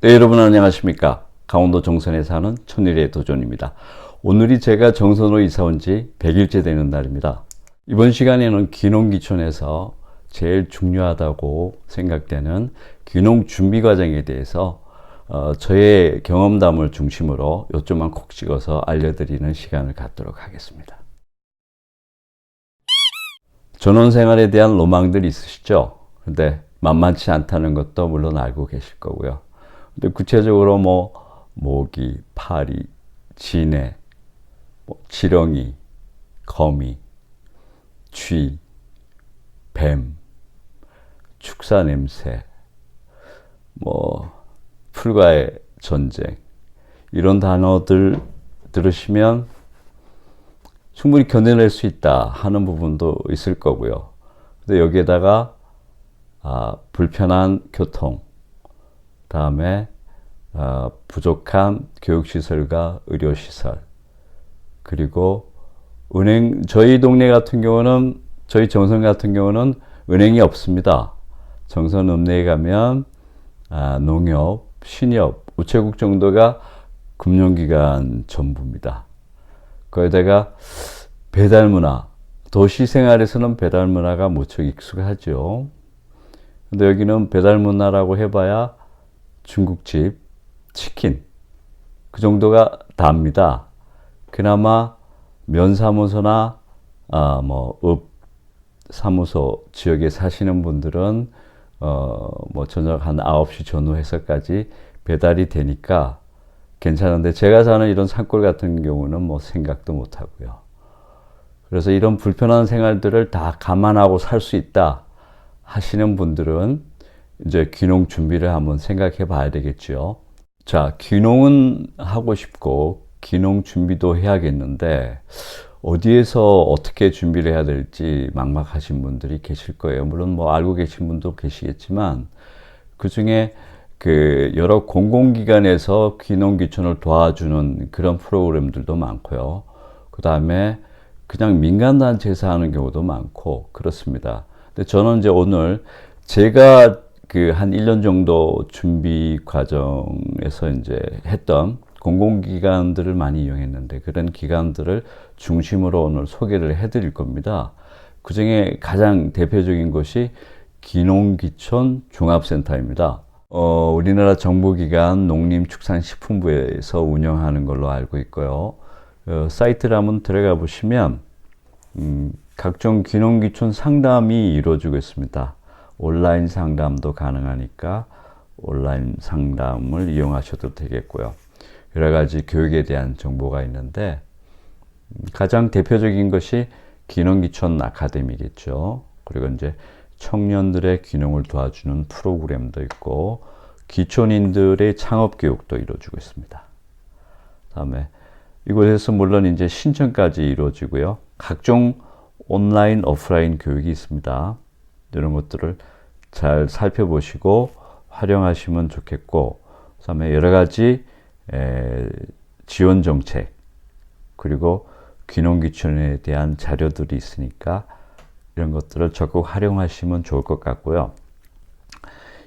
네, 여러분 안녕하십니까. 강원도 정선에 사는 천일의 도전입니다. 오늘이 제가 정선으로 이사 온 지 100일째 되는 날입니다. 이번 시간에는 귀농귀촌에서 제일 중요하다고 생각되는 귀농 준비 과정에 대해서 저의 경험담을 중심으로 요점만 콕 찍어서 알려드리는 시간을 갖도록 하겠습니다. 전원 생활에 대한 로망들이 있으시죠? 근데 만만치 않다는 것도 물론 알고 계실 거고요. 근데 구체적으로 모기, 파리, 진해, 지렁이, 거미, 쥐, 뱀, 축사 냄새, 풀과의 전쟁, 이런 단어들 들으시면 충분히 견뎌낼 수 있다 하는 부분도 있을 거고요. 근데 여기에다가 불편한 교통, 다음에 부족한 교육시설과 의료시설, 그리고 은행, 저희 동네 같은 경우는, 저희 정선 같은 경우는 은행이 없습니다. 정선 읍내에 가면 농협, 신협, 우체국 정도가 금융기관 전부입니다. 거기다가 배달문화, 도시생활에서는 배달문화가 무척 익숙하죠. 근데 여기는 배달문화라고 해봐야 중국집, 치킨, 그 정도가 답니다. 그나마 면사무소나 읍 사무소 지역에 사시는 분들은 저녁 한 9시 전후해서까지 배달이 되니까 괜찮은데, 제가 사는 이런 산골 같은 경우는 생각도 못 하고요. 그래서 이런 불편한 생활들을 다 감안하고 살 수 있다 하시는 분들은 이제 귀농 준비를 한번 생각해 봐야 되겠죠. 자, 귀농은 하고 싶고 귀농 준비도 해야겠는데 어디에서 어떻게 준비를 해야 될지 막막하신 분들이 계실 거예요. 물론 알고 계신 분도 계시겠지만, 그 중에 여러 공공기관에서 귀농귀촌을 도와주는 그런 프로그램들도 많고요. 그 다음에 그냥 민간단체에서 하는 경우도 많고 그렇습니다. 근데 저는 이제 오늘 제가 한 1년 정도 준비 과정에서 이제 했던 공공기관들을 많이 이용했는데, 그런 기관들을 중심으로 오늘 소개를 해드릴 겁니다. 그 중에 가장 대표적인 것이 귀농귀촌 종합센터입니다. 우리나라 정부기관 농림축산식품부에서 운영하는 걸로 알고 있고요. 사이트를 한번 들어가 보시면 각종 귀농귀촌 상담이 이루어지고 있습니다. 온라인 상담도 가능하니까 온라인 상담을 이용하셔도 되겠고요. 여러 가지 교육에 대한 정보가 있는데, 가장 대표적인 것이 귀농귀촌 아카데미겠죠. 그리고 이제 청년들의 귀농을 도와주는 프로그램도 있고, 귀촌인들의 창업 교육도 이루어지고 있습니다. 다음에 이곳에서 물론 이제 신청까지 이루어지고요. 각종 온라인, 오프라인 교육이 있습니다. 이런 것들을 잘 살펴보시고 활용하시면 좋겠고, 그 다음에 여러 가지 지원 정책, 그리고 귀농귀촌에 대한 자료들이 있으니까 이런 것들을 적극 활용하시면 좋을 것 같고요.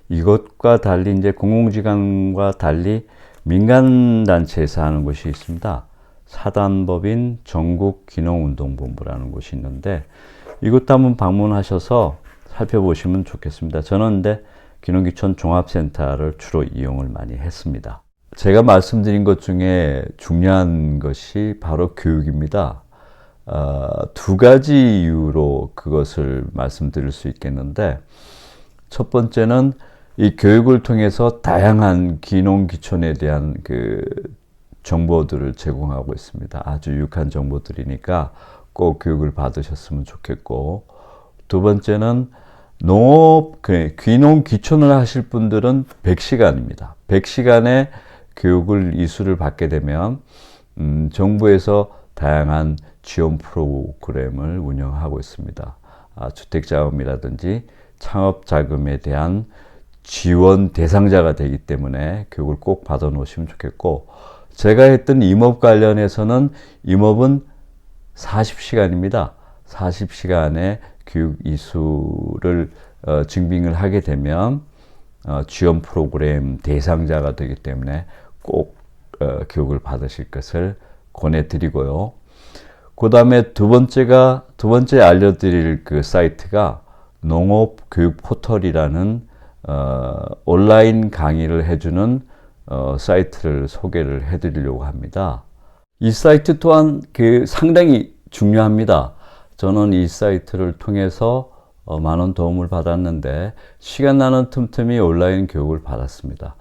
이것과 달리 이제 공공기관과 달리 민간단체에서 하는 것이 있습니다. 사단법인 전국귀농운동본부라는 곳이 있는데, 이것도 한번 방문하셔서 살펴보시면 좋겠습니다. 저는 근데 귀농귀촌 종합센터를 주로 이용을 많이 했습니다. 제가 말씀드린 것 중에 중요한 것이 바로 교육입니다. 두 가지 이유로 그것을 말씀드릴 수 있겠는데, 첫 번째는 이 교육을 통해서 다양한 귀농귀촌에 대한 정보들을 제공하고 있습니다. 아주 유익한 정보들이니까 꼭 교육을 받으셨으면 좋겠고, 두 번째는 귀농귀촌을 하실 분들은 100시간입니다. 100시간의 교육을 이수를 받게 되면 정부에서 다양한 지원 프로그램을 운영하고 있습니다. 주택자금이라든지 창업자금에 대한 지원 대상자가 되기 때문에 교육을 꼭 받아 놓으시면 좋겠고, 제가 했던 임업 관련해서는 임업은 40시간입니다. 40시간의 교육 이수를 증빙을 하게 되면 지원 프로그램 대상자가 되기 때문에 꼭 교육을 받으실 것을 권해드리고요. 그 다음에 두 번째 알려드릴 그 사이트가 농업교육 포털이라는 온라인 강의를 해주는 사이트를 소개를 해드리려고 합니다. 이 사이트 또한 상당히 중요합니다. 저는 이 사이트를 통해서 많은 도움을 받았는데 시간 나는 틈틈이 온라인 교육을 받았습니다.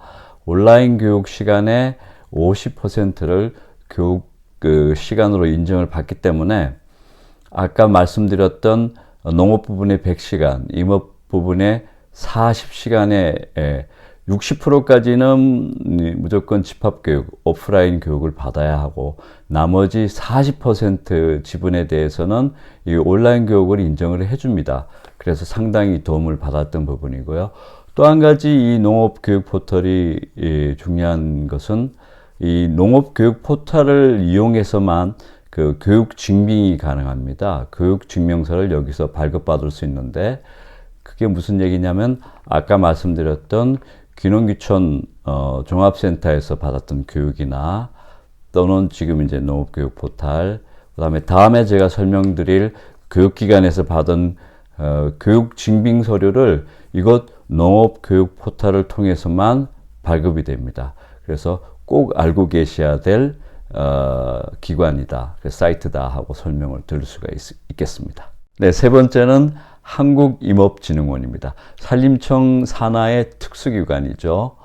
온라인 교육 시간의 50%를 교육 시간으로 인정을 받기 때문에 아까 말씀드렸던 농업 부분의 100시간, 임업 부분의 40시간에 60%까지는 무조건 집합교육, 오프라인 교육을 받아야 하고 나머지 40% 지분에 대해서는 이 온라인 교육을 인정을 해줍니다. 그래서 상당히 도움을 받았던 부분이고요. 또 한 가지 이 농업교육 포털이 중요한 것은 이 농업교육 포털을 이용해서만 그 교육 증빙이 가능합니다. 교육 증명서를 여기서 발급받을 수 있는데 그게 무슨 얘기냐면 아까 말씀드렸던 귀농귀촌 종합센터에서 받았던 교육이나 또는 지금 이제 농업교육 포털, 그다음에 다음에 제가 설명드릴 교육기관에서 받은 교육 증빙 서류를 이것 농업교육 포털을 통해서만 발급이 됩니다. 그래서 꼭 알고 계셔야 될 기관이다, 사이트다 하고 설명을 드릴 수가 있겠습니다. 네, 세 번째는 한국임업진흥원입니다. 산림청 산하의 특수기관이죠.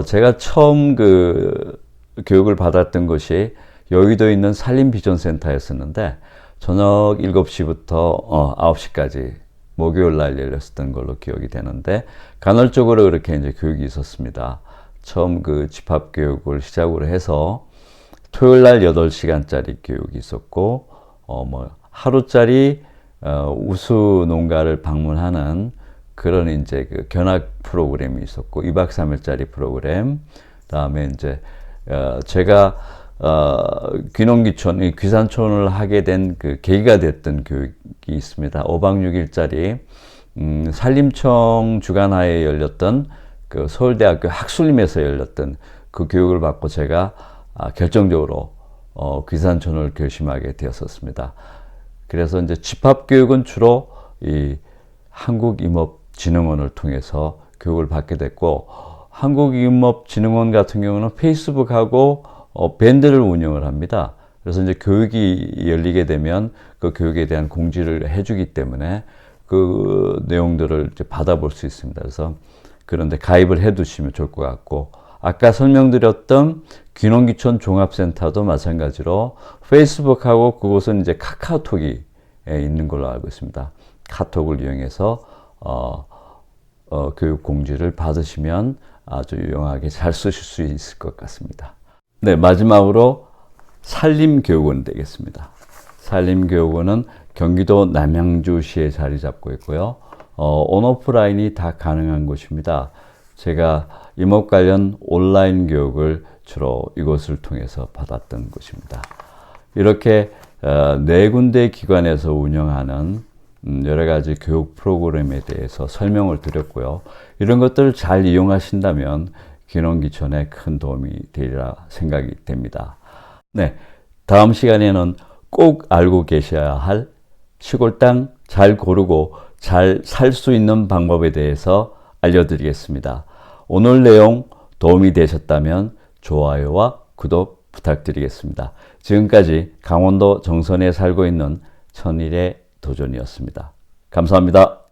제가 처음 교육을 받았던 곳이 여의도에 있는 산림비전센터였었는데 저녁 7시부터 9시까지 목요일 날 열렸던 걸로 기억이 되는데 간헐적으로 그렇게 이제 교육이 있었습니다. 처음 집합교육을 시작으로 해서 토요일 날 8시간짜리 교육이 있었고 하루짜리 우수 농가를 방문하는 그런 이제 견학 프로그램이 있었고 2박 3일짜리 프로그램, 그다음에 이제 제가 귀농귀촌, 귀산촌을 하게 된 계기가 됐던 교육이 있습니다. 5박 6일짜리 산림청 주관하에 열렸던 서울대학교 학술림에서 열렸던 그 교육을 받고 제가 결정적으로 귀산촌을 결심하게 되었었습니다. 그래서 이제 집합교육은 주로 이 한국임업진흥원을 통해서 교육을 받게 됐고, 한국임업진흥원 같은 경우는 페이스북하고 밴드를 운영을 합니다. 그래서 이제 교육이 열리게 되면 그 교육에 대한 공지를 해주기 때문에 그 내용들을 이제 받아볼 수 있습니다. 그래서 그런데 가입을 해 두시면 좋을 것 같고, 아까 설명드렸던 귀농귀촌 종합센터도 마찬가지로 페이스북하고 그곳은 이제 카카오톡이 있는 걸로 알고 있습니다. 카톡을 이용해서 교육 공지를 받으시면 아주 유용하게 잘 쓰실 수 있을 것 같습니다. 네, 마지막으로 산림교육원 되겠습니다. 산림교육원은 경기도 남양주시에 자리 잡고 있고요. 온오프라인이 다 가능한 곳입니다. 제가 임업 관련 온라인 교육을 주로 이곳을 통해서 받았던 곳입니다. 이렇게 네 군데 기관에서 운영하는 여러 가지 교육 프로그램에 대해서 설명을 드렸고요. 이런 것들을 잘 이용하신다면 귀농귀촌에 큰 도움이 되리라 생각이 됩니다. 네, 다음 시간에는 꼭 알고 계셔야 할 시골 땅 잘 고르고 잘 살 수 있는 방법에 대해서 알려드리겠습니다. 오늘 내용 도움이 되셨다면 좋아요와 구독 부탁드리겠습니다. 지금까지 강원도 정선에 살고 있는 천일의 도전이었습니다. 감사합니다.